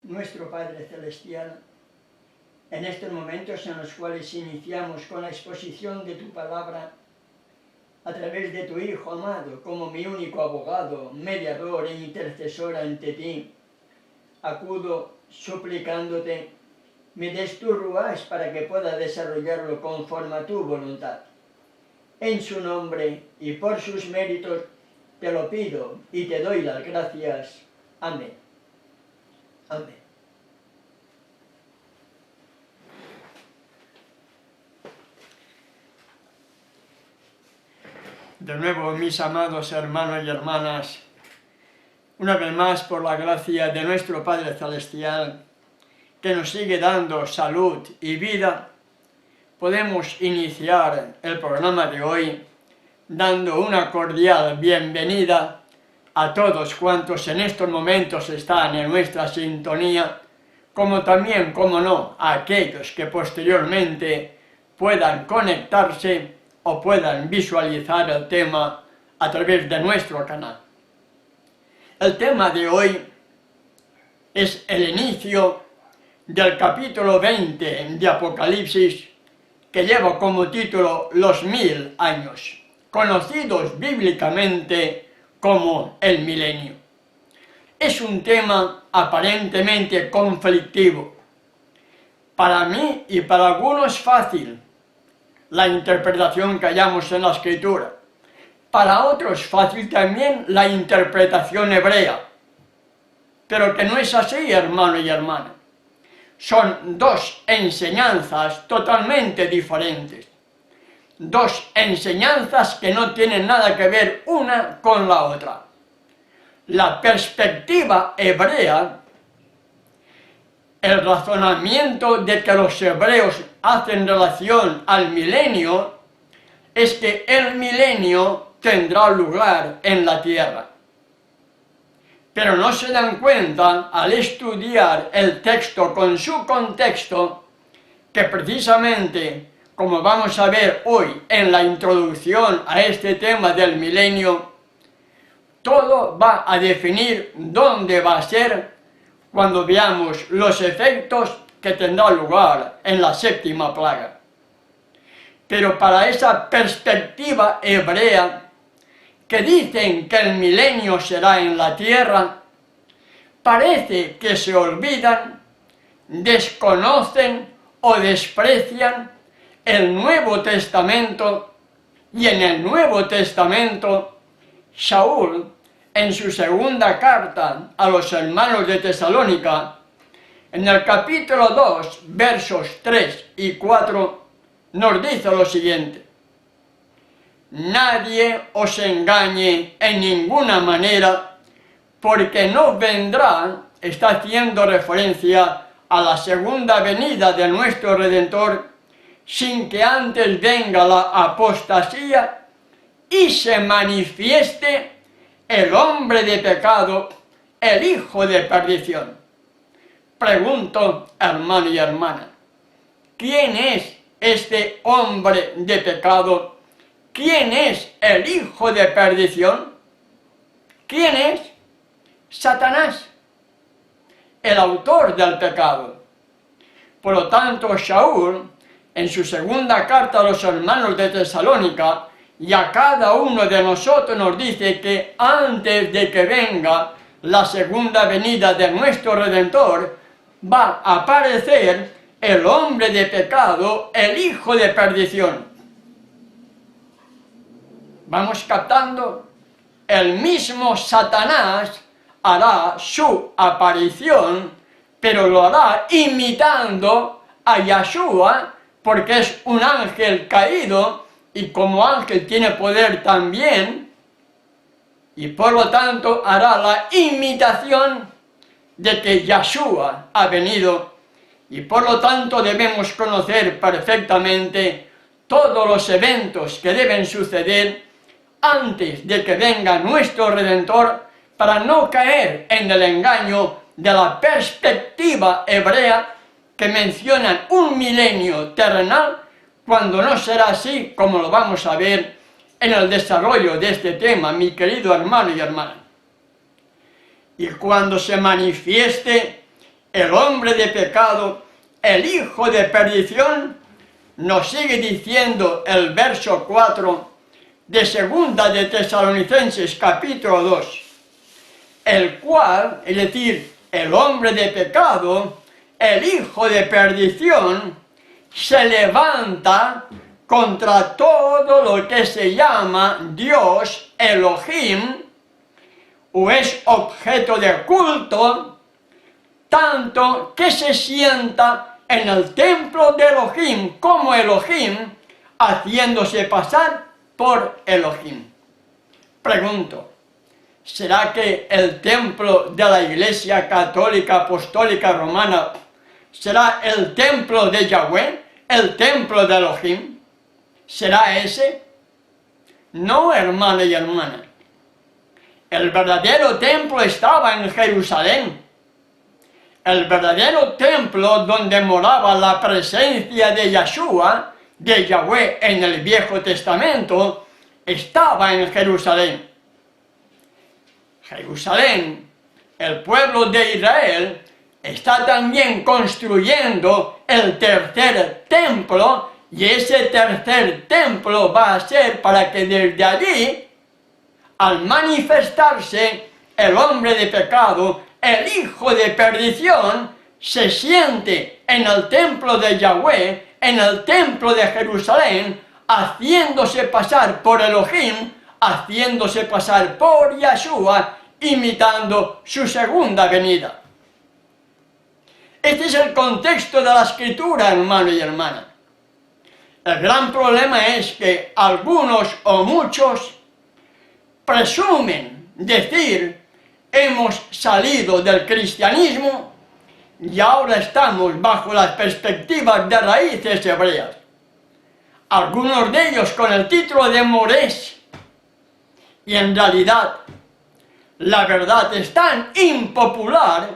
Nuestro Padre Celestial, en estos momentos en los cuales iniciamos con la exposición de tu palabra, a través de tu Hijo amado, como mi único abogado, mediador e intercesor ante ti, acudo suplicándote, me des tu ruach para que pueda desarrollarlo conforme a tu voluntad. En su nombre y por sus méritos te lo pido y te doy las gracias. Amén. Amén. De nuevo, mis amados hermanos y hermanas, una vez más por la gracia de nuestro Padre Celestial, que nos sigue dando salud y vida, podemos iniciar el programa de hoy dando una cordial bienvenida a todos cuantos en estos momentos están en nuestra sintonía, como también, como no, a aquellos que posteriormente puedan conectarse o puedan visualizar el tema a través de nuestro canal. El tema de hoy es el inicio del capítulo 20 de Apocalipsis, que lleva como título Los 1000 años, conocidos bíblicamente como el milenio. Es un tema aparentemente conflictivo. Para mí y para algunos fácil la interpretación que hallamos en la Escritura. Para otros fácil también la interpretación hebrea. Pero que no es así, hermano y hermana. Son dos enseñanzas totalmente diferentes. Dos enseñanzas que no tienen nada que ver una con la otra. La perspectiva hebrea, el razonamiento de que los hebreos hacen relación al milenio, es que el milenio tendrá lugar en la tierra. Pero no se dan cuenta, al estudiar el texto con su contexto, que precisamente, como vamos a ver hoy en la introducción a este tema del milenio, todo va a definir dónde va a ser cuando veamos los efectos que tendrá lugar en la séptima plaga. Pero para esa perspectiva hebrea, que dicen que el milenio será en la tierra, parece que se olvidan, desconocen o desprecian el Nuevo Testamento, y en el Nuevo Testamento, Saúl, en su segunda carta a los hermanos de Tesalónica, en el capítulo 2, versos 3 y 4, nos dice lo siguiente: nadie os engañe en ninguna manera, porque no vendrá, está haciendo referencia a la segunda venida de nuestro Redentor, sin que antes venga la apostasía y se manifieste el hombre de pecado, el hijo de perdición. Pregunto, hermano y hermana, ¿quién es este hombre de pecado? ¿Quién es el hijo de perdición? ¿Quién es? Satanás, el autor del pecado. Por lo tanto, Saúl, en su segunda carta a los hermanos de Tesalónica, y a cada uno de nosotros nos dice que antes de que venga la segunda venida de nuestro Redentor, va a aparecer el hombre de pecado, el hijo de perdición. ¿Vamos captando? El mismo Satanás hará su aparición, pero lo hará imitando a Yeshua, porque es un ángel caído, y como ángel tiene poder también, y por lo tanto hará la imitación de que Yeshua ha venido, y por lo tanto debemos conocer perfectamente todos los eventos que deben suceder antes de que venga nuestro Redentor, para no caer en el engaño de la perspectiva hebrea que mencionan un milenio terrenal, cuando no será así, como lo vamos a ver en el desarrollo de este tema, mi querido hermano y hermana. Y cuando se manifieste el hombre de pecado, el hijo de perdición, nos sigue diciendo el verso 4 de segunda de Tesalonicenses capítulo 2, el cual, es decir, el hombre de pecado, el hijo de perdición, se levanta contra todo lo que se llama Dios, Elohim, o es objeto de culto, tanto que se sienta en el templo de Elohim como Elohim, haciéndose pasar por Elohim. Pregunto, ¿será que el templo de la Iglesia Católica Apostólica Romana será el templo de Yahweh, el templo de Elohim? ¿Será ese? No, hermano y hermana. El verdadero templo estaba en Jerusalén. El verdadero templo donde moraba la presencia de Yahshua, de Yahweh en el Viejo Testamento, estaba en Jerusalén. Jerusalén, el pueblo de Israel, está también construyendo el tercer templo, y ese tercer templo va a ser para que desde allí, al manifestarse el hombre de pecado, el hijo de perdición, se siente en el templo de Yahweh, en el templo de Jerusalén, haciéndose pasar por Elohim, haciéndose pasar por Yahshua, imitando su segunda venida. Este es el contexto de la Escritura, hermano y hermana. El gran problema es que algunos o muchos presumen decir: hemos salido del cristianismo y ahora estamos bajo las perspectivas de raíces hebreas. Algunos de ellos con el título de Morés. Y en realidad, la verdad es tan impopular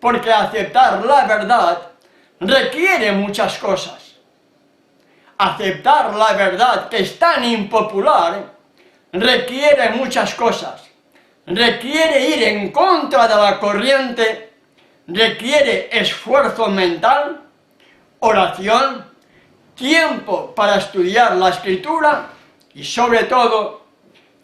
porque aceptar la verdad requiere muchas cosas. Aceptar la verdad, que es tan impopular, requiere muchas cosas. Requiere ir en contra de la corriente, requiere esfuerzo mental, oración, tiempo para estudiar la Escritura y sobre todo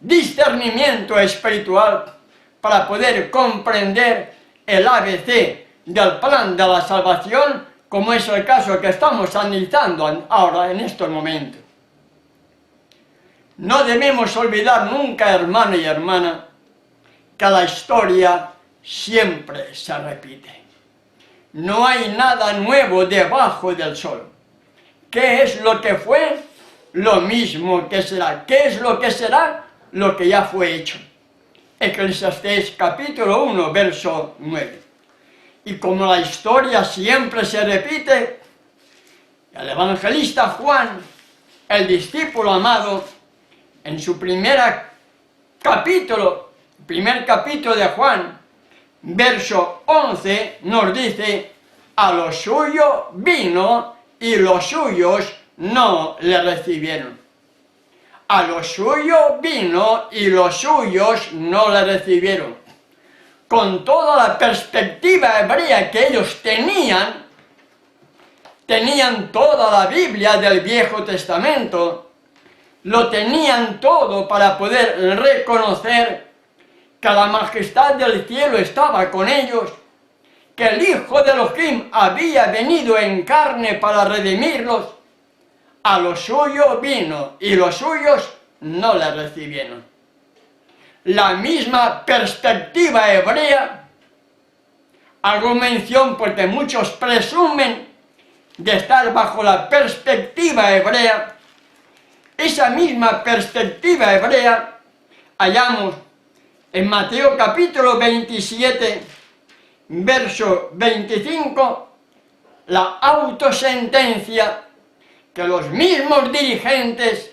discernimiento espiritual para poder comprender el ABC del plan de la salvación, como es el caso que estamos analizando ahora en estos momentos. No debemos olvidar nunca, hermano y hermana, que la historia siempre se repite. No hay nada nuevo debajo del sol. ¿Qué es lo que fue? Lo mismo que será. ¿Qué es lo que será? Lo que ya fue hecho. Eclesiastés capítulo 1, verso 9. Y como la historia siempre se repite, el evangelista Juan, el discípulo amado, en su primer capítulo de Juan, verso 11, nos dice: a lo suyo vino y los suyos no le recibieron. A lo suyo vino y los suyos no le recibieron. Con toda la perspectiva hebrea que ellos tenían toda la Biblia del Viejo Testamento, lo tenían todo para poder reconocer que la majestad del cielo estaba con ellos, que el Hijo de Elohim había venido en carne para redimirlos. A lo suyo vino y los suyos no le recibieron. La misma perspectiva hebrea, hago mención porque muchos presumen de estar bajo la perspectiva hebrea. Esa misma perspectiva hebrea hallamos en Mateo capítulo 27, verso 25, la autosentencia que los mismos dirigentes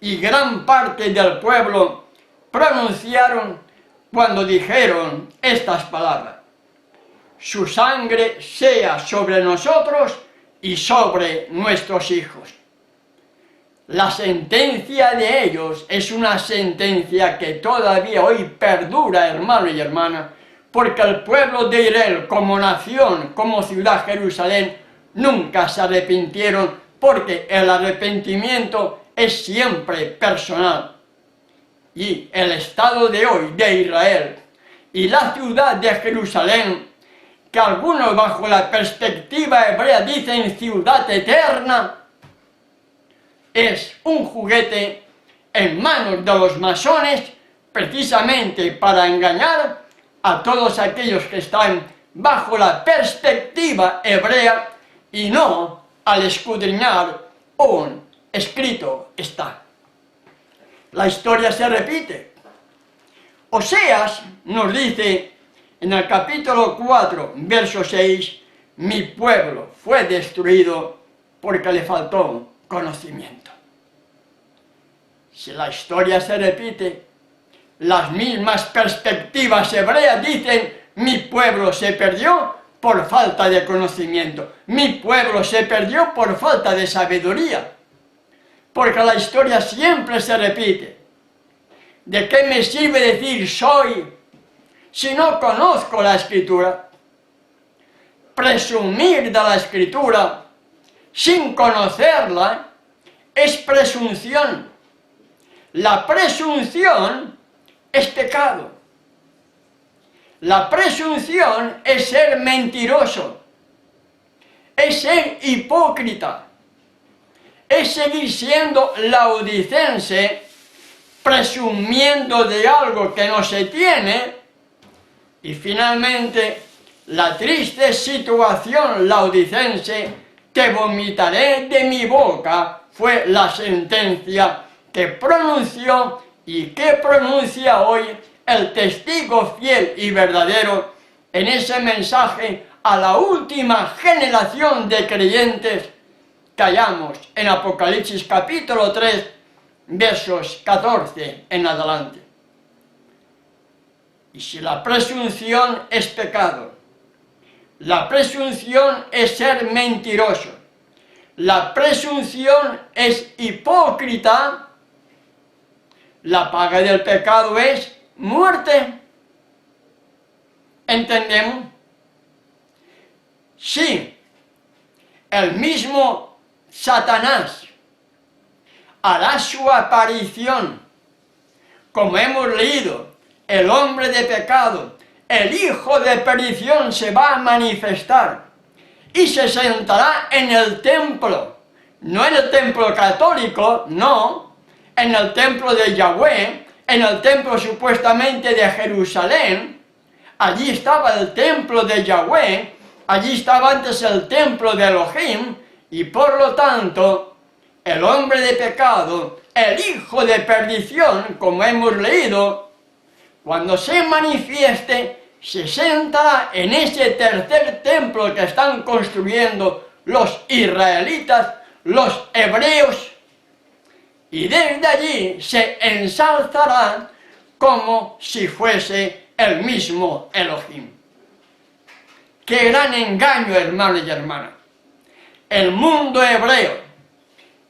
y gran parte del pueblo pronunciaron cuando dijeron estas palabras: su sangre sea sobre nosotros y sobre nuestros hijos. La sentencia de ellos es una sentencia que todavía hoy perdura, hermano y hermana, porque el pueblo de Israel como nación, como ciudad Jerusalén, nunca se arrepintieron, porque el arrepentimiento es siempre personal. Y el estado de hoy de Israel y la ciudad de Jerusalén, que algunos bajo la perspectiva hebrea dicen ciudad eterna, es un juguete en manos de los masones, precisamente para engañar a todos aquellos que están bajo la perspectiva hebrea y no al escudriñar un escrito está. La historia se repite. Oseas nos dice en el capítulo 4, verso 6, mi pueblo fue destruido porque le faltó conocimiento. Si la historia se repite, las mismas perspectivas hebreas dicen, mi pueblo se perdió por falta de conocimiento, mi pueblo se perdió por falta de sabiduría, porque la historia siempre se repite. ¿De qué me sirve decir soy si no conozco la Escritura? Presumir de la Escritura sin conocerla es presunción. La presunción es pecado. La presunción es ser mentiroso, es ser hipócrita, es seguir siendo laodicense, presumiendo de algo que no se tiene, y finalmente la triste situación laodicense, te vomitaré de mi boca, fue la sentencia que pronunció y que pronuncia hoy el testigo fiel y verdadero en ese mensaje a la última generación de creyentes que hallamos en Apocalipsis capítulo 3, versos 14 en adelante. Y si la presunción es pecado, la presunción es ser mentiroso, la presunción es hipócrita, la paga del pecado es muerte. ¿Entendemos? Sí, el mismo Satanás hará su aparición, como hemos leído, el hombre de pecado, el hijo de perdición se va a manifestar y se sentará en el templo, no en el templo católico, no, en el templo de Yahweh, en el templo supuestamente de Jerusalén. Allí estaba el templo de Yahweh, allí estaba antes el templo de Elohim, y por lo tanto, el hombre de pecado, el hijo de perdición, como hemos leído, cuando se manifieste, se sentará en ese tercer templo que están construyendo los israelitas, los hebreos, y desde allí se ensalzará como si fuese el mismo Elohim. ¡Qué gran engaño, hermanos y hermanas! El mundo hebreo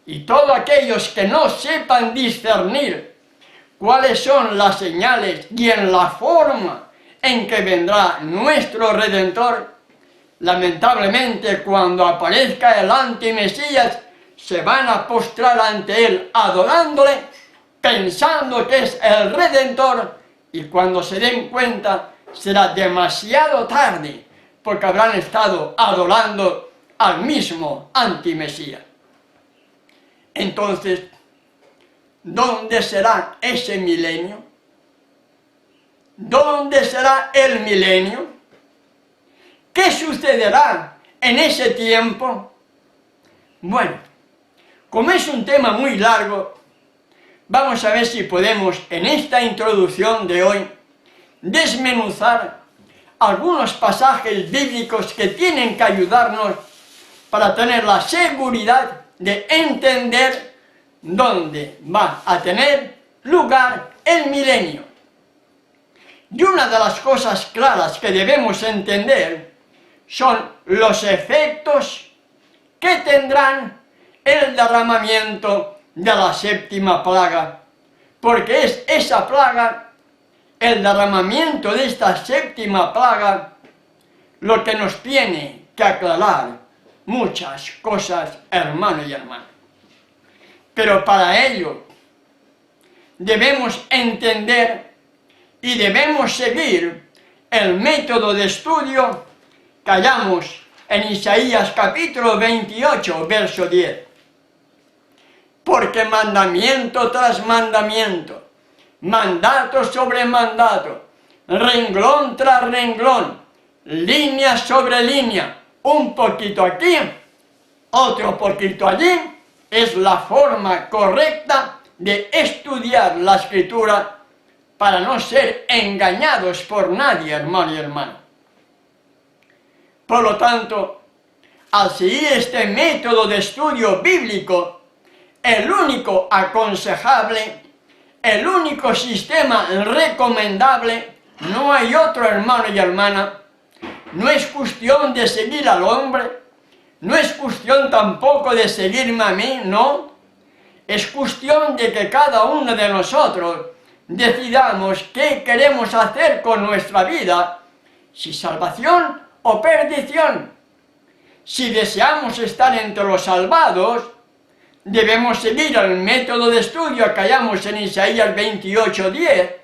y todos aquellos que no sepan discernir cuáles son las señales y en la forma en que vendrá nuestro Redentor, lamentablemente cuando aparezca el antimesías, se van a postrar ante él adorándole, pensando que es el Redentor, y cuando se den cuenta será demasiado tarde, porque habrán estado adorando al mismo antimesías. Entonces, ¿dónde será ese milenio? ¿Dónde será el milenio? ¿Qué sucederá en ese tiempo? Bueno, como es un tema muy largo, vamos a ver si podemos en esta introducción de hoy desmenuzar algunos pasajes bíblicos que tienen que ayudarnos para tener la seguridad de entender dónde va a tener lugar el milenio. Y una de las cosas claras que debemos entender son los efectos que tendrán el derramamiento de la séptima plaga, porque es esa plaga el derramamiento de esta séptima plaga, lo que nos tiene que aclarar muchas cosas, hermano y hermana. Pero para ello debemos entender y debemos seguir el método de estudio que hallamos en Isaías capítulo 28, verso 10. Porque mandamiento tras mandamiento, mandato sobre mandato, renglón tras renglón, línea sobre línea, un poquito aquí, otro poquito allí, es la forma correcta de estudiar la Escritura para no ser engañados por nadie, hermano y hermana. Por lo tanto, al seguir este método de estudio bíblico, el único aconsejable, el único sistema recomendable, no hay otro, hermano y hermana. No es cuestión de seguir al hombre, no es cuestión tampoco de seguirme a mí, no. Es cuestión de que cada uno de nosotros decidamos qué queremos hacer con nuestra vida, si salvación o perdición. Si deseamos estar entre los salvados, debemos seguir el método de estudio que hallamos en Isaías 28:10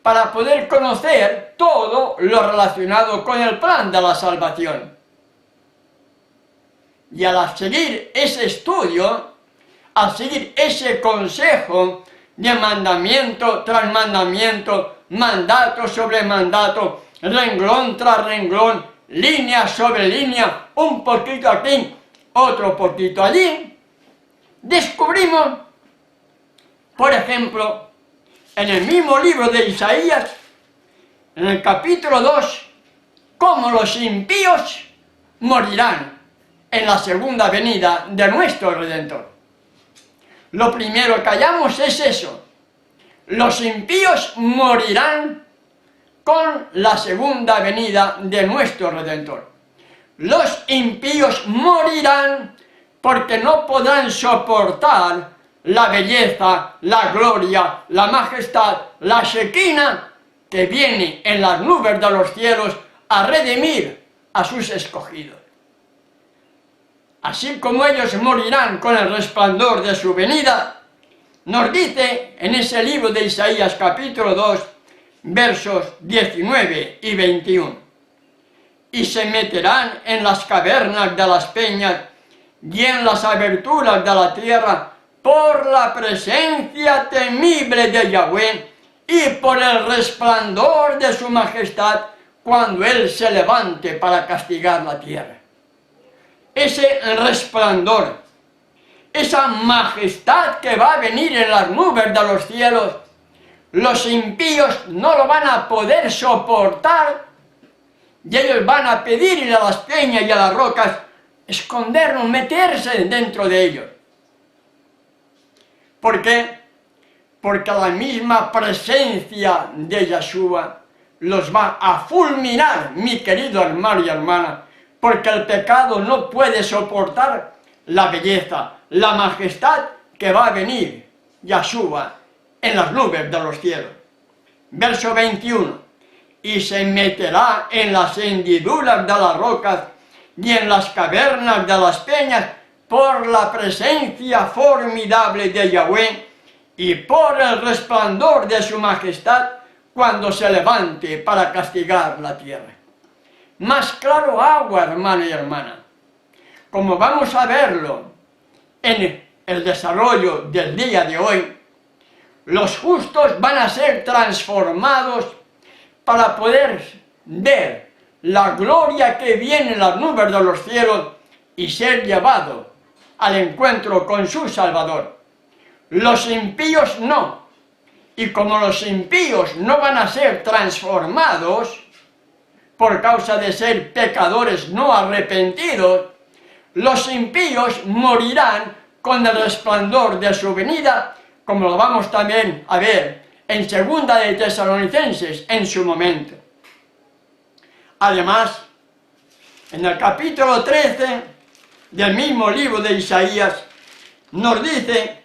para poder conocer todo lo relacionado con el plan de la salvación. Y al seguir ese estudio, al seguir ese consejo de mandamiento tras mandamiento, mandato sobre mandato, renglón tras renglón, línea sobre línea, un poquito aquí, otro poquito allí, descubrimos, por ejemplo, en el mismo libro de Isaías, en el capítulo 2, cómo los impíos morirán en la segunda venida de nuestro Redentor. Lo primero que hallamos es eso: los impíos morirán con la segunda venida de nuestro Redentor. Los impíos morirán porque no podrán soportar la belleza, la gloria, la majestad, la Shekinah que viene en las nubes de los cielos a redimir a sus escogidos. Así como ellos morirán con el resplandor de su venida, nos dice en ese libro de Isaías capítulo 2, versos 19 y 21. Y se meterán en las cavernas de las peñas y en las aberturas de la tierra por la presencia temible de Yahweh y por el resplandor de su majestad cuando Él se levante para castigar la tierra. Ese resplandor, esa majestad que va a venir en las nubes de los cielos, los impíos no lo van a poder soportar y ellos van a pedirle a las peñas y a las rocas escondernos, meterse dentro de ellos. ¿Por qué? Porque la misma presencia de Yeshua los va a fulminar, mi querido hermano y hermana, porque el pecado no puede soportar la belleza, la majestad que va a venir Yeshua en las nubes de los cielos. Verso 21. Y se meterá en las hendiduras de las rocas y en las cavernas de las peñas por la presencia formidable de Yahweh y por el resplandor de su majestad cuando se levante para castigar la tierra. Más claro agua, hermano y hermana. Como vamos a verlo en el desarrollo del día de hoy, los justos van a ser transformados para poder ver la gloria que viene en las nubes de los cielos y ser llevado al encuentro con su Salvador. Los impíos no. Y como los impíos no van a ser transformados por causa de ser pecadores no arrepentidos, los impíos morirán con el resplandor de su venida, como lo vamos también a ver en Segunda de Tesalonicenses en su momento. Además, en el capítulo 13 del mismo libro de Isaías, nos dice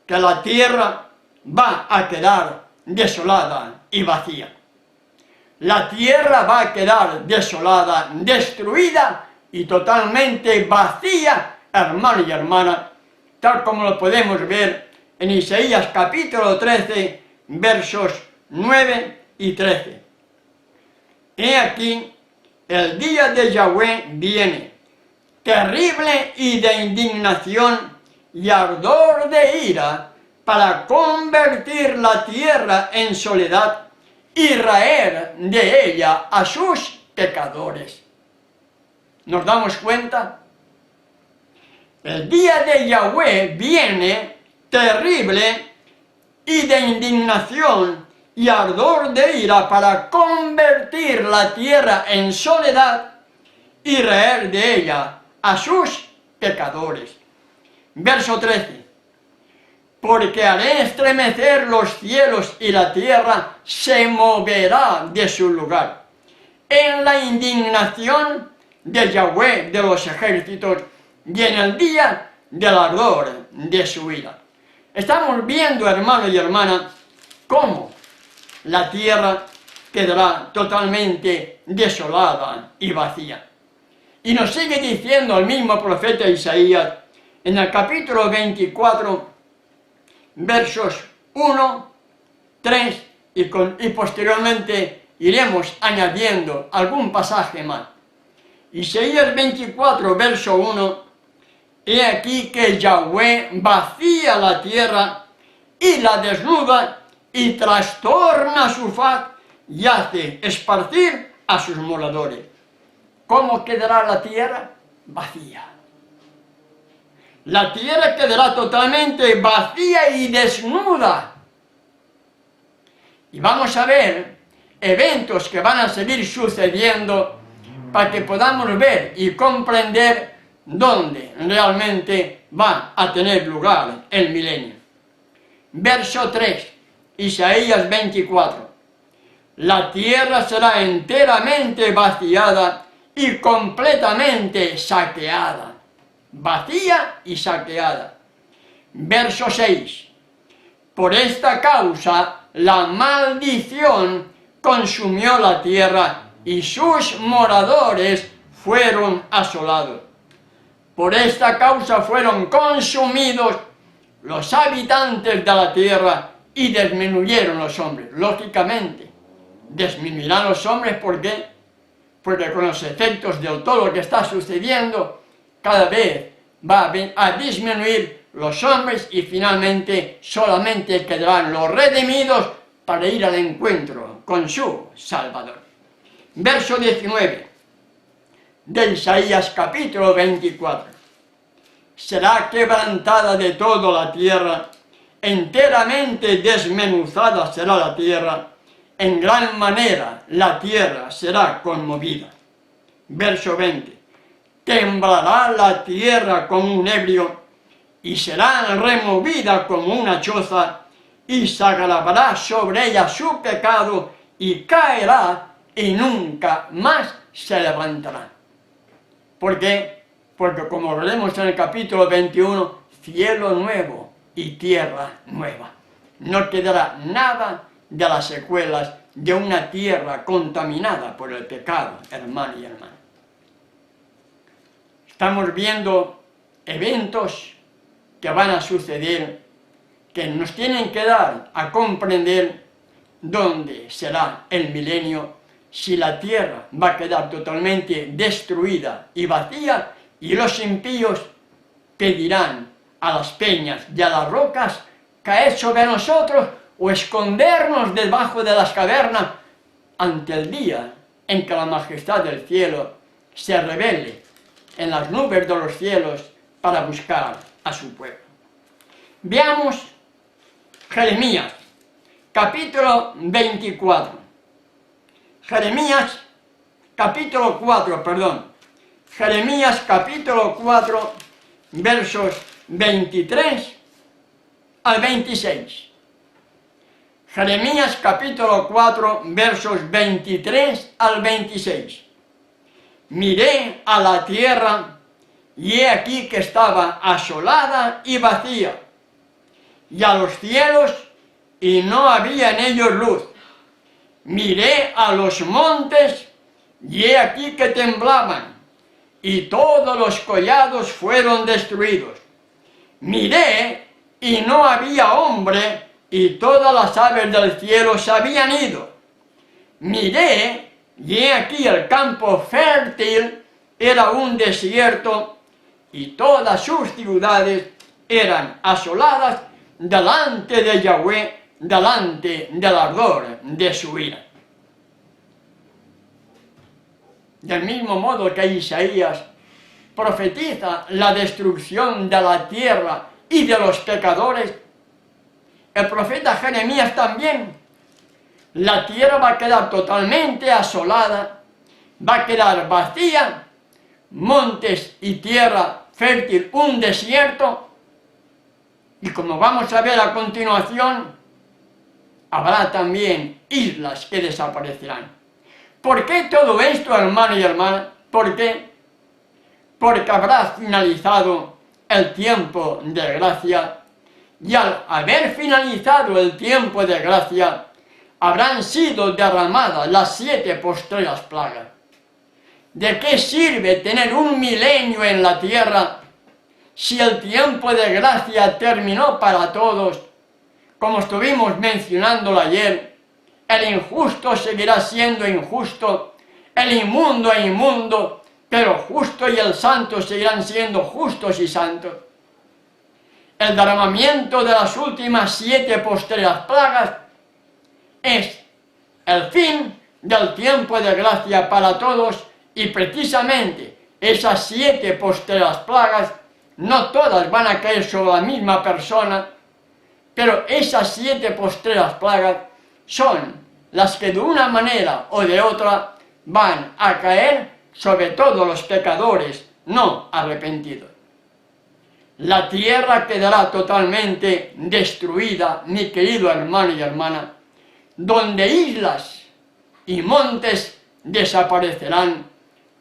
que la tierra va a quedar desolada y vacía. La tierra va a quedar desolada, destruida y totalmente vacía, hermano y hermana, tal como lo podemos ver en Isaías capítulo 13, versos 9 y 13. He aquí, el día de Yahweh viene, terrible y de indignación y ardor de ira, para convertir la tierra en soledad y raer de ella a sus pecadores. ¿Nos damos cuenta? El día de Yahweh viene terrible y de indignación y ardor de ira para convertir la tierra en soledad y raer de ella a sus pecadores. Verso 13. Porque haré estremecer los cielos y la tierra se moverá de su lugar. En la indignación de Yahweh de los ejércitos y en el día del ardor de su ira. Estamos viendo, hermano y hermana, cómo la tierra quedará totalmente desolada y vacía. Y nos sigue diciendo el mismo profeta Isaías en el capítulo 24, versos 1, 3 y posteriormente iremos añadiendo algún pasaje más. Isaías 24, verso 1, he aquí que Yahweh vacía la tierra y la desnuda y trastorna su faz y hace esparcir a sus moradores. ¿Cómo quedará la tierra? Vacía. La tierra quedará totalmente vacía y desnuda. Y vamos a ver eventos que van a seguir sucediendo para que podamos ver y comprender dónde realmente va a tener lugar el milenio. Verso 3, Isaías 24. La tierra será enteramente vaciada y completamente saqueada. Vacía y saqueada. Verso 6. Por esta causa la maldición consumió la tierra y sus moradores fueron asolados. Por esta causa fueron consumidos los habitantes de la tierra y disminuyeron los hombres. Lógicamente, disminuirán los hombres, ¿por qué? Porque con los efectos de todo lo que está sucediendo, cada vez va a disminuir los hombres y finalmente solamente quedarán los redimidos para ir al encuentro con su Salvador. Verso 19 de Isaías capítulo 24. Será quebrantada de todo la tierra, enteramente desmenuzada será la tierra, en gran manera la tierra será conmovida. Verso 20. Temblará la tierra como un ebrio, y será removida como una choza, y se agravará sobre ella su pecado, y caerá, y nunca más se levantará. ¿Por qué? Porque como lo leemos en el capítulo 21, cielo nuevo y tierra nueva. No quedará nada de las secuelas de una tierra contaminada por el pecado, hermano y hermana. Estamos viendo eventos que van a suceder, que nos tienen que dar a comprender dónde será el milenio, si la tierra va a quedar totalmente destruida y vacía, y los impíos pedirán a las peñas y a las rocas caer sobre nosotros o escondernos debajo de las cavernas ante el día en que la majestad del cielo se revele en las nubes de los cielos para buscar a su pueblo. Veamos Jeremías, capítulo 24. Jeremías, capítulo 4, perdón. Jeremías, capítulo 4, versos 23 al 26. Jeremías, capítulo 4, versos 23 al 26. Miré a la tierra, y he aquí que estaba asolada y vacía, y a los cielos, y no había en ellos luz. Miré a los montes, y he aquí que temblaban, y todos los collados fueron destruidos. Miré, y no había hombre, y todas las aves del cielo se habían ido. Miré, y he aquí el campo fértil era un desierto, y todas sus ciudades eran asoladas delante de Yahweh, delante del ardor de su ira. Del mismo modo que Isaías profetiza la destrucción de la tierra y de los pecadores, el profeta Jeremías también. La tierra va a quedar totalmente asolada, va a quedar vacía, montes y tierra fértil, un desierto, y como vamos a ver a continuación, habrá también islas que desaparecerán. ¿Por qué todo esto, hermano y hermana? ¿Por qué? Porque habrá finalizado el tiempo de gracia, y al haber finalizado el tiempo de gracia, habrán sido derramadas las 7 postreras plagas. ¿De qué sirve tener un milenio en la tierra si el tiempo de gracia terminó para todos? Como estuvimos mencionándolo ayer, el injusto seguirá siendo injusto, el inmundo es inmundo, pero justo y el santo seguirán siendo justos y santos. El derramamiento de las últimas 7 postreras plagas es el fin del tiempo de gracia para todos, y precisamente esas 7 postreras plagas, no todas van a caer sobre la misma persona, pero esas 7 postreras plagas son las que de una manera o de otra van a caer sobre todos los pecadores no arrepentidos. La tierra quedará totalmente destruida, mi querido hermano y hermana, donde islas y montes desaparecerán,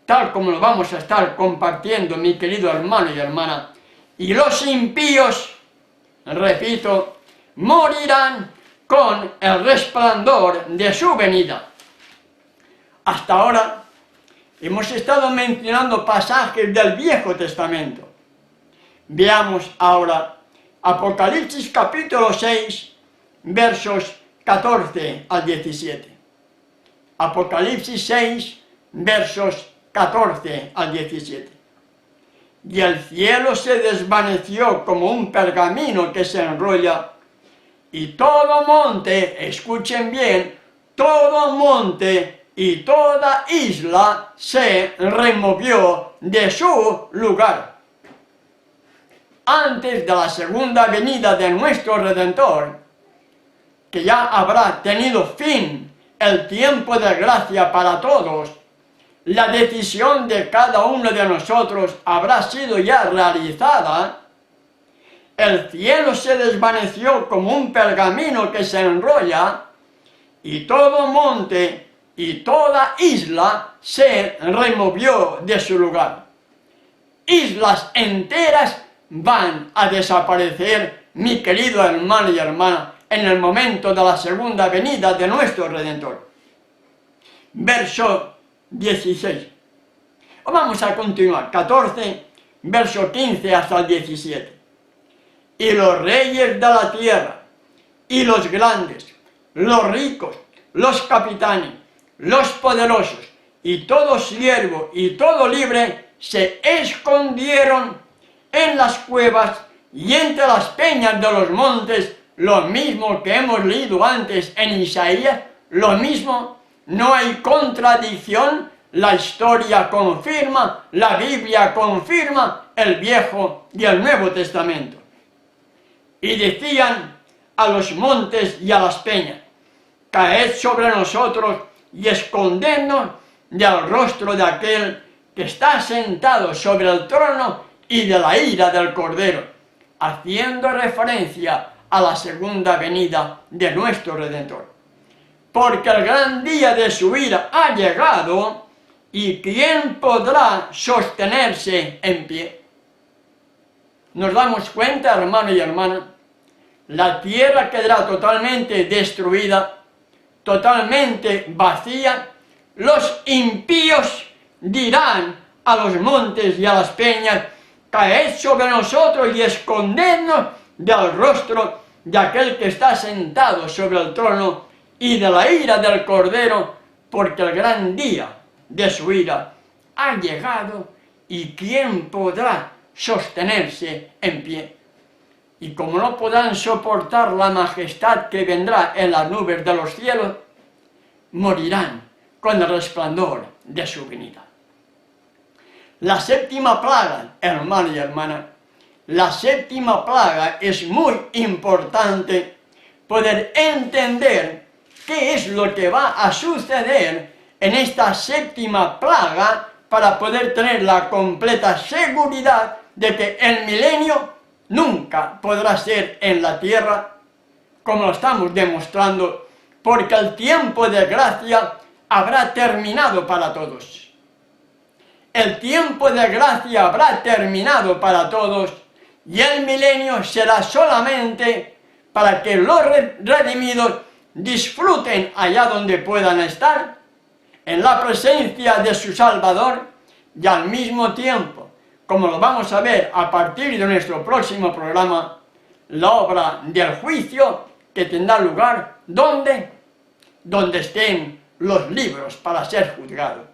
tal como lo vamos a estar compartiendo, mi querido hermano y hermana, y los impíos, repito, morirán con el resplandor de su venida. Hasta ahora hemos estado mencionando pasajes del Viejo Testamento. Veamos ahora Apocalipsis capítulo 6, versos 14 al 17. Apocalipsis 6, versos 14 al 17. Y el cielo se desvaneció como un pergamino que se enrolla, y todo monte, escuchen bien, todo monte y toda isla se removió de su lugar. Antes de la segunda venida de nuestro Redentor, que ya habrá tenido fin el tiempo de gracia para todos, la decisión de cada uno de nosotros habrá sido ya realizada. El cielo se desvaneció como un pergamino que se enrolla, y todo monte y toda isla se removió de su lugar. Islas enteras van a desaparecer, mi querido hermano y hermana, en el momento de la segunda venida de nuestro Redentor. Verso 16. Vamos a continuar, 14, verso 15 hasta el 17. Y los reyes de la tierra, y los grandes, los ricos, los capitanes, los poderosos, y todo siervo y todo libre, se escondieron en las cuevas y entre las peñas de los montes, lo mismo que hemos leído antes en Isaías, lo mismo, no hay contradicción, la historia confirma, la Biblia confirma el Viejo y el Nuevo Testamento. Y decían a los montes y a las peñas: caed sobre nosotros y escondednos del rostro de aquel que está sentado sobre el trono y de la ira del Cordero, haciendo referencia a la segunda venida de nuestro Redentor. Porque el gran día de su ira ha llegado, y ¿quién podrá sostenerse en pie? Nos damos cuenta, hermano y hermana, la tierra quedará totalmente destruida, totalmente vacía. Los impíos dirán a los montes y a las peñas: caed sobre nosotros y escondednos del rostro de aquel que está sentado sobre el trono y de la ira del Cordero, porque el gran día de su ira ha llegado, y ¿quién podrá sostenerse en pie? Y como no podrán soportar la majestad que vendrá en las nubes de los cielos, morirán con el resplandor de su venida. La séptima plaga, hermano y hermana, la séptima plaga es muy importante poder entender qué es lo que va a suceder en esta séptima plaga para poder tener la completa seguridad de que el milenio nunca podrá ser en la tierra, como lo estamos demostrando, porque el tiempo de gracia habrá terminado para todos. El tiempo de gracia habrá terminado para todos, y el milenio será solamente para que los redimidos disfruten allá donde puedan estar, en la presencia de su Salvador, y al mismo tiempo, como lo vamos a ver a partir de nuestro próximo programa, la obra del juicio que tendrá lugar, ¿dónde? Donde estén los libros para ser juzgados.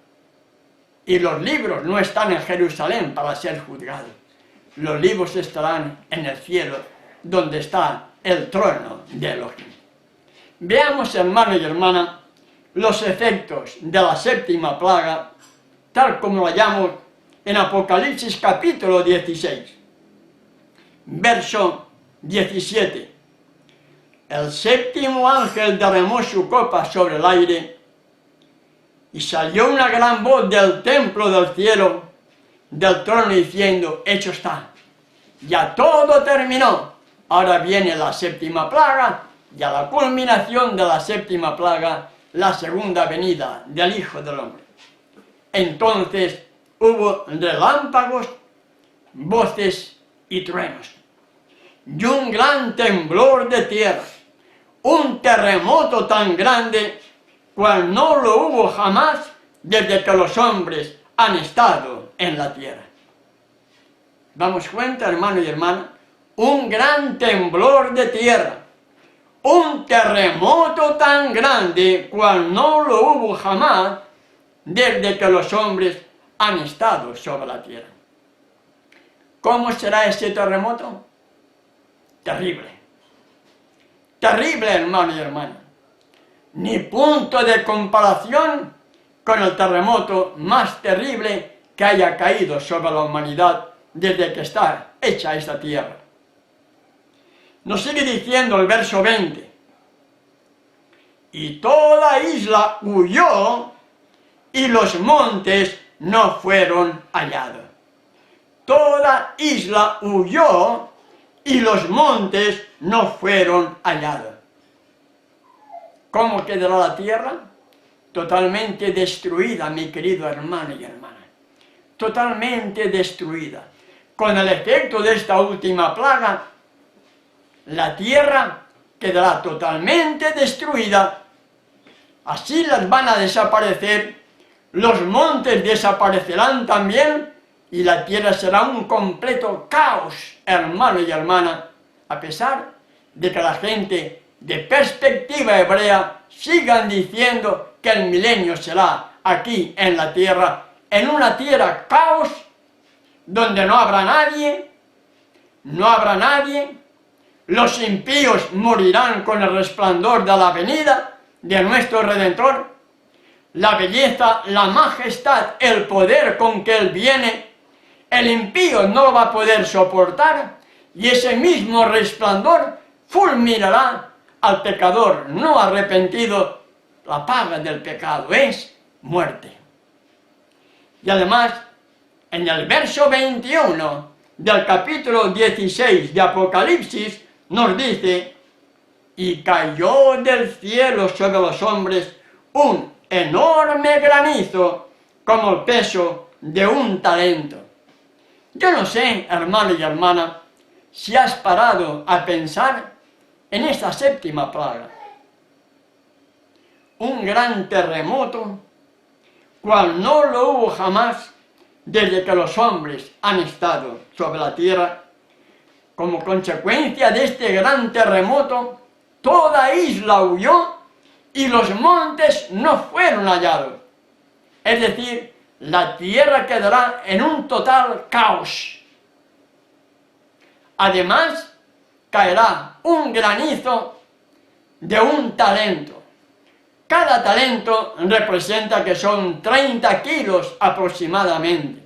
Y los libros no están en Jerusalén para ser juzgados. Los libros estarán en el cielo, donde está el trono de Elohim. Veamos, hermano y hermana, los efectos de la séptima plaga, tal como lo hallamos en Apocalipsis capítulo 16, verso 17. El séptimo ángel derramó su copa sobre el aire, y salió una gran voz del templo del cielo, del trono, diciendo: hecho está, ya todo terminó. Ahora viene la séptima plaga, y a la culminación de la séptima plaga, la segunda venida del Hijo del Hombre. Entonces hubo relámpagos, voces y truenos, y un gran temblor de tierra, un terremoto tan grande cual no lo hubo jamás desde que los hombres han estado en la tierra. ¿Damos cuenta, hermano y hermana? Un gran temblor de tierra, un terremoto tan grande cual no lo hubo jamás desde que los hombres han estado sobre la tierra. ¿Cómo será ese terremoto? Terrible. Terrible, hermano y hermana. Ni punto de comparación con el terremoto más terrible que haya caído sobre la humanidad desde que está hecha esta tierra. Nos sigue diciendo el verso 20: y toda isla huyó, y los montes no fueron hallados. Toda isla huyó, y los montes no fueron hallados. ¿Cómo quedará la tierra? Totalmente destruida, mi querido hermano y hermana. Totalmente destruida. Con el efecto de esta última plaga, la tierra quedará totalmente destruida. Así las van a desaparecer, los montes desaparecerán también, y la tierra será un completo caos, hermano y hermana, a pesar de que la gente de perspectiva hebrea sigan diciendo que el milenio será aquí en la tierra, en una tierra caos, donde no habrá nadie, los impíos morirán con el resplandor de la venida de nuestro Redentor, la belleza, la majestad, el poder con que Él viene, el impío no lo va a poder soportar, y ese mismo resplandor fulminará al pecador no arrepentido. La paga del pecado es muerte. Y además, en el verso 21 del capítulo 16 de Apocalipsis, nos dice: y cayó del cielo sobre los hombres un enorme granizo, como el peso de un talento. Yo no sé, hermano y hermana, si has parado a pensar en esta séptima plaga. Un gran terremoto, cual no lo hubo jamás desde que los hombres han estado sobre la tierra. Como consecuencia de este gran terremoto, toda isla huyó y los montes no fueron hallados. Es decir, la tierra quedará en un total caos. Además, caerá un granizo de un talento. Cada talento representa que son 30 kilos aproximadamente.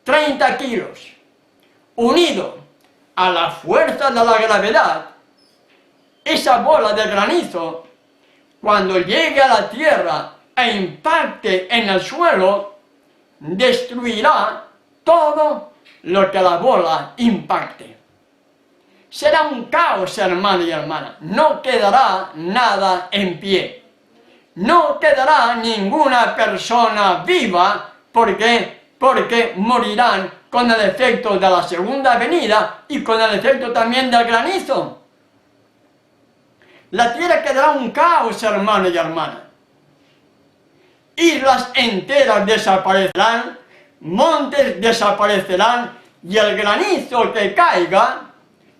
30 kilos, unido a la fuerza de la gravedad. Esa bola de granizo, cuando llegue a la tierra e impacte en el suelo, destruirá todo lo que la bola impacte. Será un caos, hermano y hermana. No quedará nada en pie. No quedará ninguna persona viva. ¿Por qué? Porque morirán con el efecto de la segunda venida y con el efecto también del granizo. La tierra quedará un caos, hermano y hermana. Islas enteras desaparecerán, montes desaparecerán, y el granizo que caiga,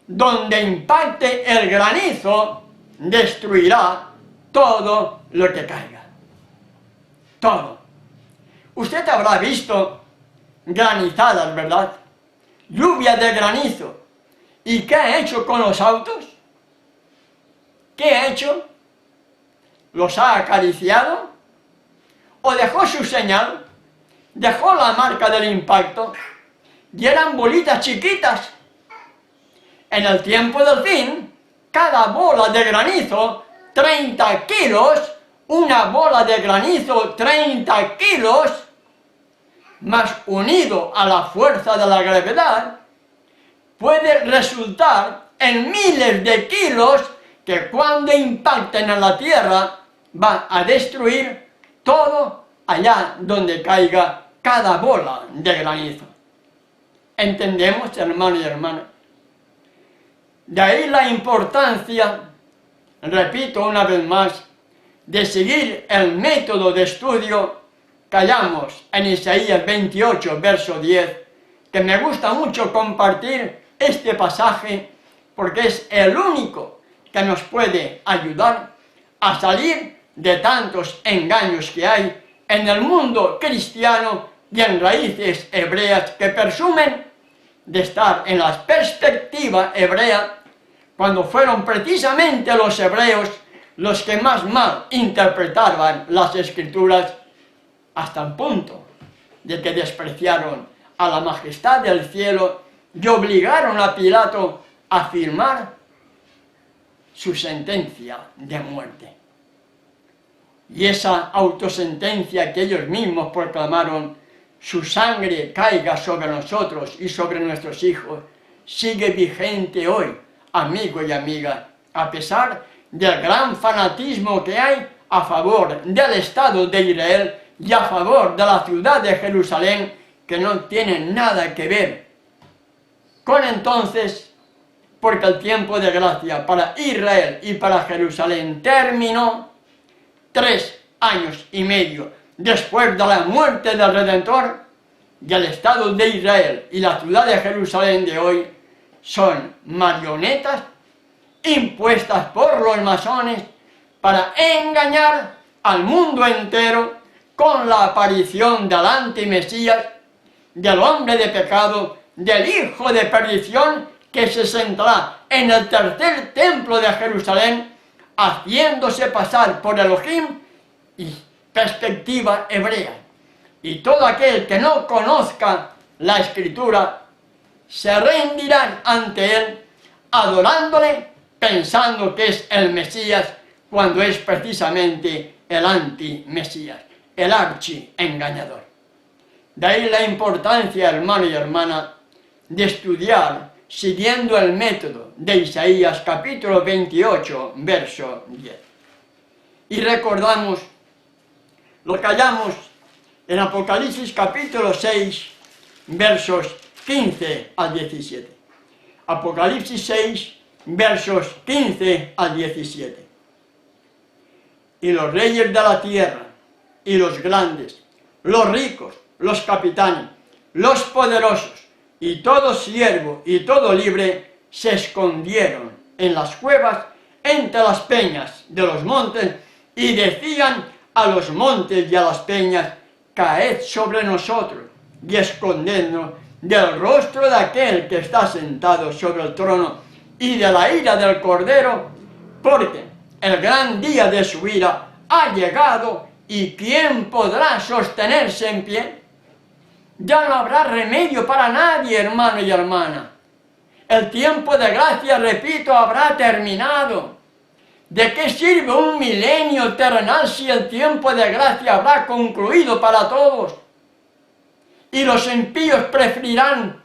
donde impacte el granizo, destruirá todo lo que caiga. Todo. Usted habrá visto granizadas, ¿verdad? Lluvia de granizo. ¿Y qué ha hecho con los autos? ¿Qué ha hecho? ¿Los ha acariciado? ¿O dejó su señal? ¿Dejó la marca del impacto? Y eran bolitas chiquitas. En el tiempo del fin, cada bola de granizo, 30 kilos, una bola de granizo, 30 kilos, más unido a la fuerza de la gravedad, puede resultar en miles de kilos que cuando impacten en la tierra va a destruir todo allá donde caiga cada bola de granizo. ¿Entendemos, hermano y hermana? De ahí la importancia, repito una vez más, de seguir el método de estudio que hallamos en Isaías 28, verso 10, que me gusta mucho compartir este pasaje porque es el único que nos puede ayudar a salir de tantos engaños que hay en el mundo cristiano y en raíces hebreas que presumen de estar en la perspectiva hebrea, cuando fueron precisamente los hebreos los que más mal interpretaban las Escrituras, hasta el punto de que despreciaron a la majestad del cielo y obligaron a Pilato a firmar su sentencia de muerte. Y esa autosentencia que ellos mismos proclamaron, su sangre caiga sobre nosotros y sobre nuestros hijos, sigue vigente hoy, amigo y amiga, a pesar del gran fanatismo que hay a favor del Estado de Israel y a favor de la ciudad de Jerusalén, que no tienen nada que ver con entonces, porque el tiempo de gracia para Israel y para Jerusalén terminó 3 años y medio después de la muerte del Redentor, y el Estado de Israel y la ciudad de Jerusalén de hoy son marionetas impuestas por los masones para engañar al mundo entero con la aparición del antimesías, del hombre de pecado, del hijo de perdición, que se sentará en el tercer templo de Jerusalén, haciéndose pasar por Elohim y perspectiva hebrea. Y todo aquel que no conozca la Escritura se rendirá ante él, adorándole, pensando que es el Mesías, cuando es precisamente el anti-Mesías, el archi-engañador. De ahí la importancia, hermano y hermana, de estudiar siguiendo el método de Isaías capítulo 28, verso 10. Y recordamos lo que hallamos en Apocalipsis capítulo 6, versos 15 al 17. Apocalipsis 6, versos 15 al 17. Y los reyes de la tierra, y los grandes, los ricos, los capitanes, los poderosos, y todo siervo y todo libre, se escondieron en las cuevas, entre las peñas de los montes, y decían a los montes y a las peñas: caed sobre nosotros, y escondednos del rostro de aquel que está sentado sobre el trono, y de la ira del Cordero, porque el gran día de su ira ha llegado, y ¿quién podrá sostenerse en pie? Ya no habrá remedio para nadie, hermano y hermana. El tiempo de gracia, repito, habrá terminado. ¿De qué sirve un milenio terrenal si el tiempo de gracia habrá concluido para todos? Y los impíos preferirán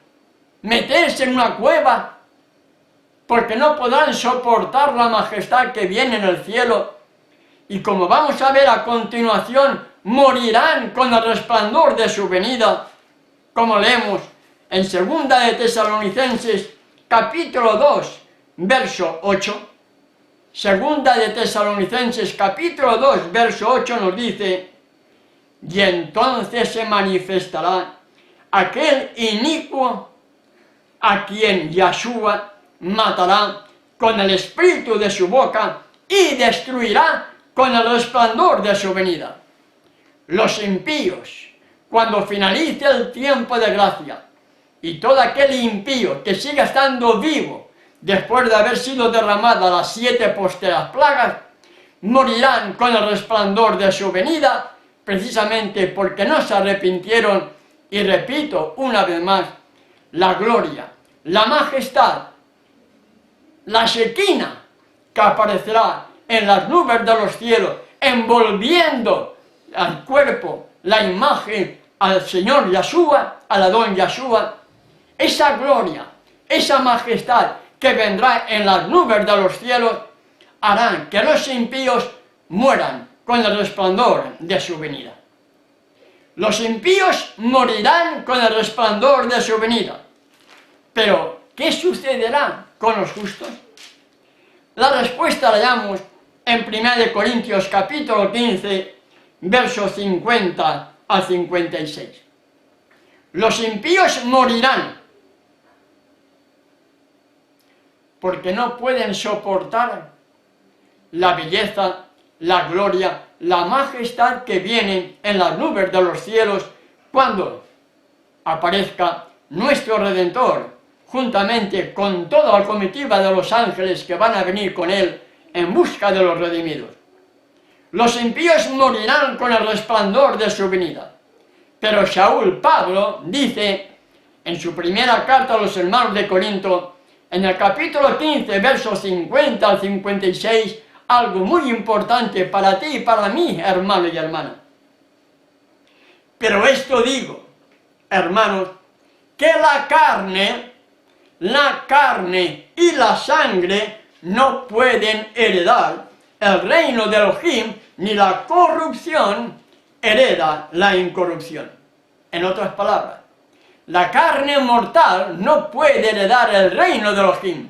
meterse en una cueva porque no podrán soportar la majestad que viene en el cielo, y como vamos a ver a continuación, morirán con el resplandor de su venida, como leemos en 2 de Tesalonicenses capítulo 2, verso 8. 2 de Tesalonicenses capítulo 2, verso 8 nos dice: y entonces se manifestará aquel inicuo a quien Yahshua matará con el espíritu de su boca y destruirá con el resplandor de su venida. Los impíos, cuando finalice el tiempo de gracia, y todo aquel impío que siga estando vivo después de haber sido derramadas las 7 posteras plagas, morirán con el resplandor de su venida, precisamente porque no se arrepintieron. Y repito una vez más, la gloria, la majestad, la Shekinah que aparecerá en las nubes de los cielos, envolviendo al cuerpo, la imagen al Señor Yahshua, al Adón Yahshua, esa gloria, esa majestad que vendrá en las nubes de los cielos, harán que los impíos mueran con el resplandor de su venida. Los impíos morirán con el resplandor de su venida. Pero, ¿qué sucederá con los justos? La respuesta la hallamos en 1 Corintios capítulo 15, versos 50 al 56. Los impíos morirán porque no pueden soportar la belleza, la gloria, la majestad que vienen en las nubes de los cielos cuando aparezca nuestro Redentor, juntamente con toda la comitiva de los ángeles que van a venir con él en busca de los redimidos. Los impíos morirán con el resplandor de su venida. Pero Shaul Pablo dice en su primera carta a los hermanos de Corinto, en el capítulo 15, versos 50 al 56, algo muy importante para ti y para mí, hermano y hermana. Pero esto digo, hermanos, que la carne y la sangre no pueden heredar el reino de Elohim, ni la corrupción hereda la incorrupción. En otras palabras, la carne mortal no puede heredar el reino de Elohim.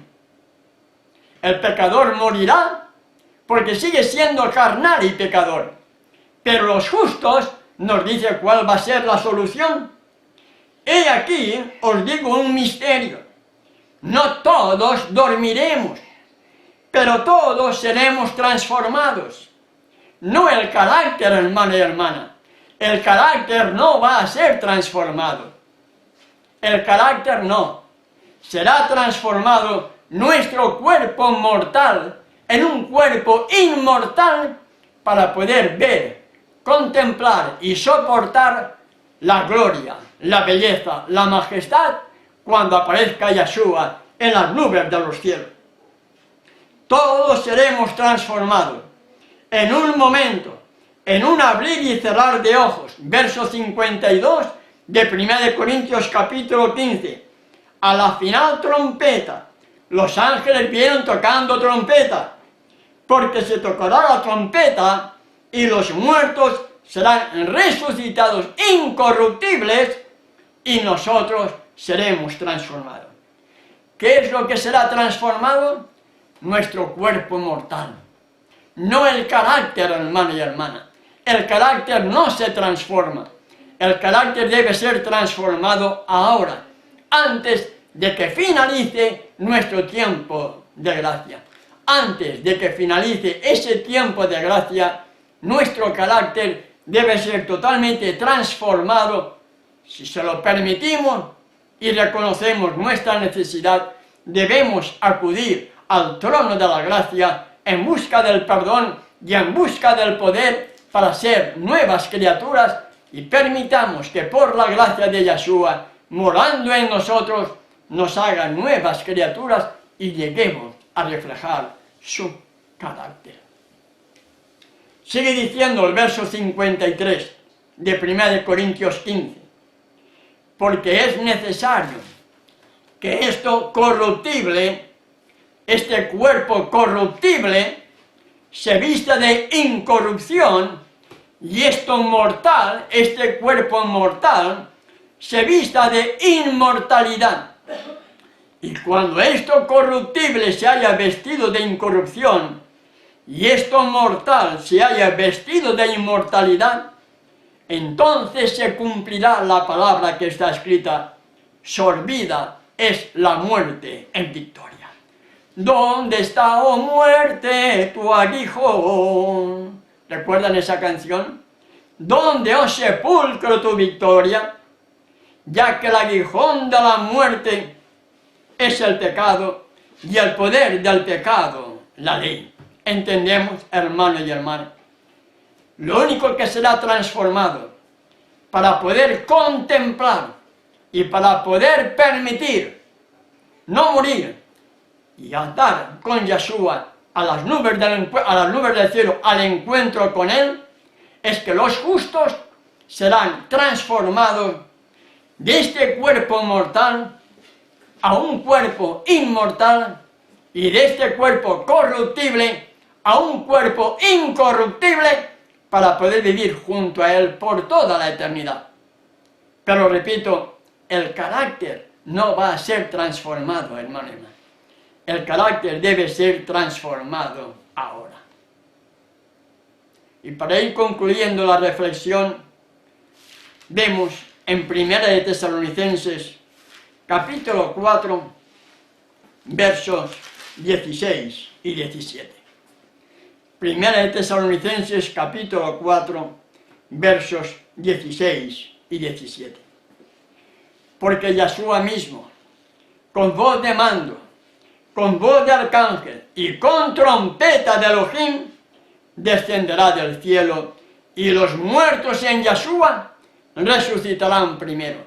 El pecador morirá porque sigue siendo carnal y pecador. Pero los justos nos dice cuál va a ser la solución. He aquí, os digo un misterio. No todos dormiremos, pero todos seremos transformados. No el carácter, hermano y hermana. El carácter no va a ser transformado. El carácter no. Será transformado nuestro cuerpo mortal en un cuerpo inmortal para poder ver, contemplar y soportar la gloria, la belleza, la majestad cuando aparezca Yahshua en las nubes de los cielos. Todos seremos transformados en un momento, en un abrir y cerrar de ojos. Verso 52 de 1 Corintios capítulo 15. A la final trompeta, los ángeles vienen tocando trompeta, porque se tocará la trompeta y los muertos serán resucitados incorruptibles y nosotros seremos transformados. ¿Qué es lo que será transformado? nuestro cuerpo mortal. No el carácter, hermano y hermana. El carácter no se transforma. El carácter debe ser transformado ahora, antes de que finalice nuestro tiempo de gracia. Antes de que finalice ese tiempo de gracia, nuestro carácter debe ser totalmente transformado. Si se lo permitimos y reconocemos nuestra necesidad, debemos acudir al trono de la gracia en busca del perdón y en busca del poder para ser nuevas criaturas, y permitamos que por la gracia de Yeshua, morando en nosotros, nos haga nuevas criaturas y lleguemos a reflejar su carácter. Sigue diciendo el verso 53 de 1 Corintios 15, porque es necesario que esto corruptible, este cuerpo corruptible, se vista de incorrupción, y esto mortal, este cuerpo mortal, se vista de inmortalidad. Y cuando esto corruptible se haya vestido de incorrupción, y esto mortal se haya vestido de inmortalidad, entonces se cumplirá la palabra que está escrita: sorbida es la muerte en victoria. ¿Dónde está, oh muerte, tu aguijón? ¿Recuerdan esa canción? ¿Dónde, oh sepulcro, tu victoria? Ya que el aguijón de la muerte es el pecado, y el poder del pecado, la ley. ¿Entendemos, hermano y hermana? Lo único que será transformado para poder contemplar y para poder permitir no morir y andar con Yeshua a las nubes del cielo, al encuentro con Él, es que los justos serán transformados de este cuerpo mortal a un cuerpo inmortal, y de este cuerpo corruptible a un cuerpo incorruptible, para poder vivir junto a Él por toda la eternidad. Pero repito, el carácter no va a ser transformado, hermano y hermana. El carácter debe ser transformado ahora. Y para ir concluyendo la reflexión, vemos en 1 de Tesalonicenses, capítulo 4, versos 16 y 17. 1 de Tesalonicenses, capítulo 4, versos 16 y 17. Porque Yeshua mismo, con voz de mando, con voz de arcángel y con trompeta de Elohim, descenderá del cielo, y los muertos en Yeshua resucitarán primero.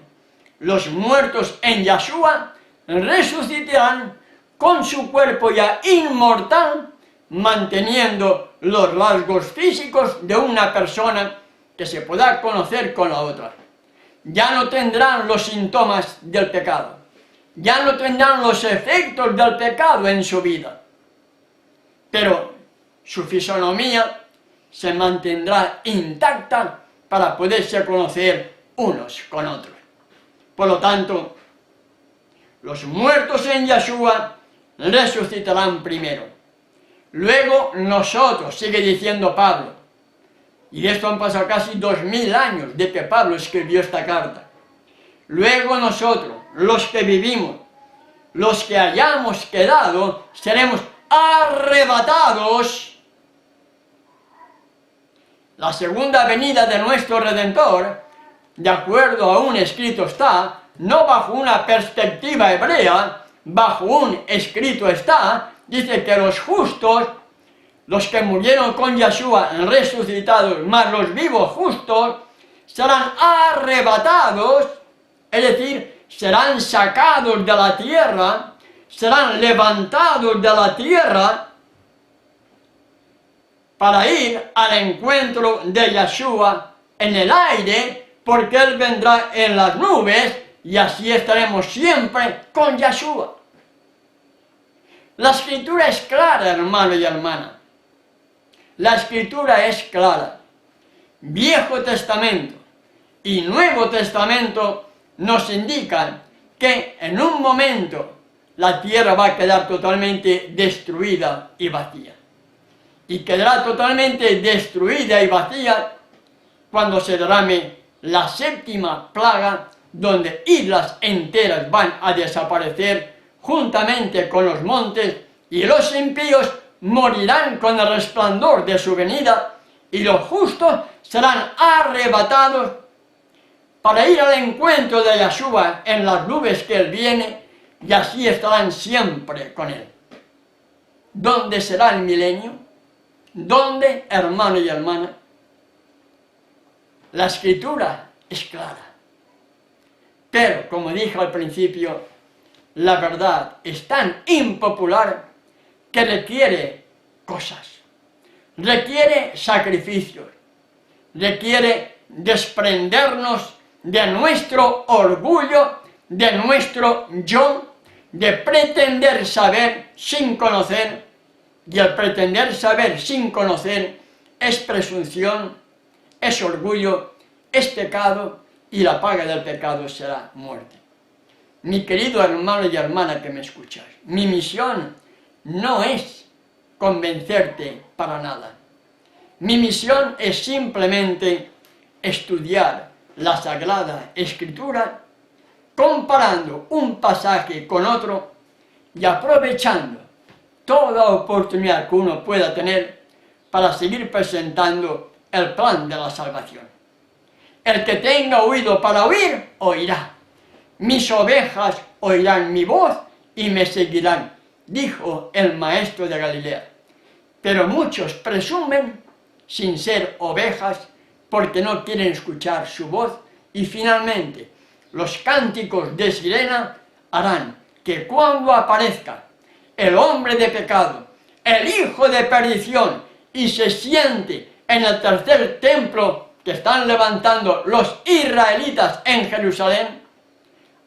Los muertos en Yeshua resucitarán con su cuerpo ya inmortal, manteniendo los rasgos físicos de una persona que se pueda conocer con la otra. Ya no tendrán los síntomas del pecado, ya no tendrán los efectos del pecado en su vida, pero su fisonomía se mantendrá intacta para poderse conocer unos con otros. Por lo tanto, los muertos en Yeshua resucitarán primero. Luego nosotros, sigue diciendo Pablo, y de esto han pasado casi 2000 años de que Pablo escribió esta carta. Luego nosotros, los que vivimos, los que hayamos quedado, seremos arrebatados. La segunda venida de nuestro Redentor, de acuerdo a un escrito está, no bajo una perspectiva hebrea, bajo un escrito está, dice que los justos, los que murieron con Yeshua resucitados, más los vivos justos, serán arrebatados, es decir, serán sacados de la tierra, serán levantados de la tierra para ir al encuentro de Yeshua en el aire, porque Él vendrá en las nubes y así estaremos siempre con Yeshua. La escritura es clara, hermano y hermana. La escritura es clara. Viejo Testamento y Nuevo Testamento nos indican que en un momento la tierra va a quedar totalmente destruida y vacía. Y quedará totalmente destruida y vacía cuando se derrame la séptima plaga, donde islas enteras van a desaparecer juntamente con los montes, y los impíos morirán con el resplandor de su venida, y los justos serán arrebatados para ir al encuentro de Yahshua en las nubes que él viene, y así estarán siempre con él. ¿Dónde será el milenio? ¿Dónde, hermano y hermana? La escritura es clara. Pero, como dije al principio, la verdad es tan impopular que requiere cosas, requiere sacrificios, requiere desprendernos de nuestro orgullo, de nuestro yo, de pretender saber sin conocer, y el pretender saber sin conocer es presunción, es orgullo, es pecado, y la paga del pecado será muerte. Mi querido hermano y hermana que me escuchas, mi misión no es convencerte para nada. Mi misión es simplemente estudiar la Sagrada Escritura, comparando un pasaje con otro y aprovechando toda oportunidad que uno pueda tener para seguir presentando el plan de la salvación. El que tenga oído para oír, oirá. Mis ovejas oirán mi voz y me seguirán, dijo el maestro de Galilea. Pero muchos presumen sin ser ovejas porque no quieren escuchar su voz, y finalmente los cánticos de sirena harán que cuando aparezca el hombre de pecado, el hijo de perdición, y se siente en el tercer templo que están levantando los israelitas en Jerusalén,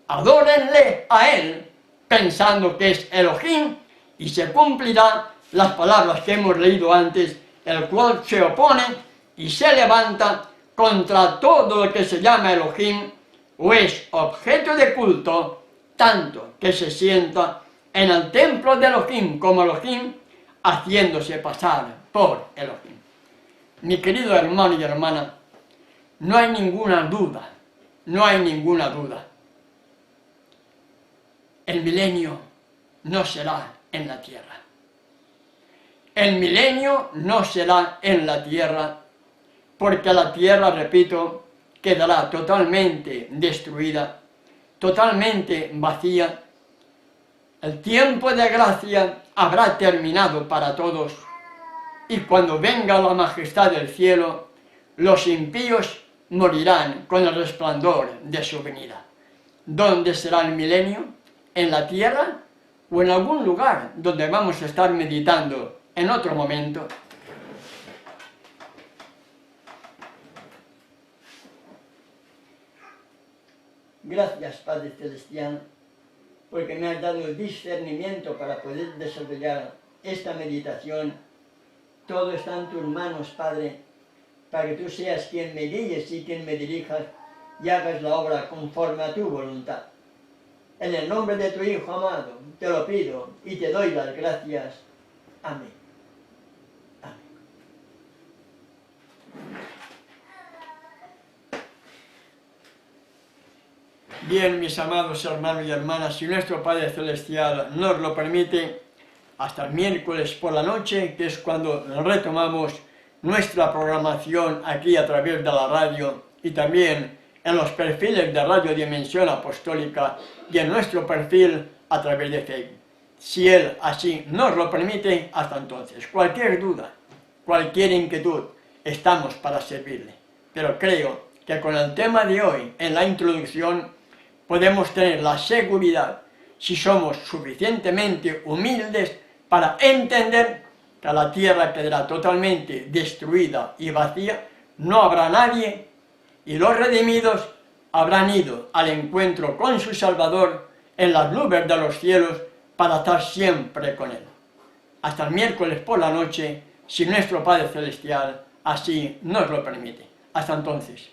adórenle a él pensando que es Elohim, y se cumplirán las palabras que hemos leído antes, el cual se opone y se levanta contra todo lo que se llama Elohim o es objeto de culto, tanto que se sienta en el templo de Elohim como Elohim, haciéndose pasar por Elohim. Mi querido hermano y hermana, no hay ninguna duda, no hay ninguna duda. El milenio no será en la tierra. El milenio no será en la tierra, porque la tierra, repito, quedará totalmente destruida, totalmente vacía. El tiempo de gracia habrá terminado para todos, y cuando venga la majestad del cielo, los impíos morirán con el resplandor de su venida. ¿Dónde será el milenio? ¿En la tierra o en algún lugar donde vamos a estar meditando en otro momento? Gracias, Padre Celestial, porque me has dado el discernimiento para poder desarrollar esta meditación. Todo está en tus manos, Padre, para que tú seas quien me guíes y quien me dirijas y hagas la obra conforme a tu voluntad. En el nombre de tu Hijo amado, te lo pido y te doy las gracias. Amén. Amén. Bien, mis amados hermanos y hermanas, si nuestro Padre Celestial nos lo permite, hasta el miércoles por la noche, que es cuando retomamos nuestra programación aquí a través de la radio y también en los perfiles de Radio Dimensión Apostólica y en nuestro perfil a través de Facebook. Si Él así nos lo permite, hasta entonces. Cualquier duda, cualquier inquietud, estamos para servirle. Pero creo que con el tema de hoy, en la introducción, podemos tener la seguridad, si somos suficientemente humildes, para entender que la tierra quedará totalmente destruida y vacía, no habrá nadie, y los redimidos habrán ido al encuentro con su Salvador en las nubes de los cielos para estar siempre con Él. Hasta el miércoles por la noche, si nuestro Padre Celestial así nos lo permite. Hasta entonces.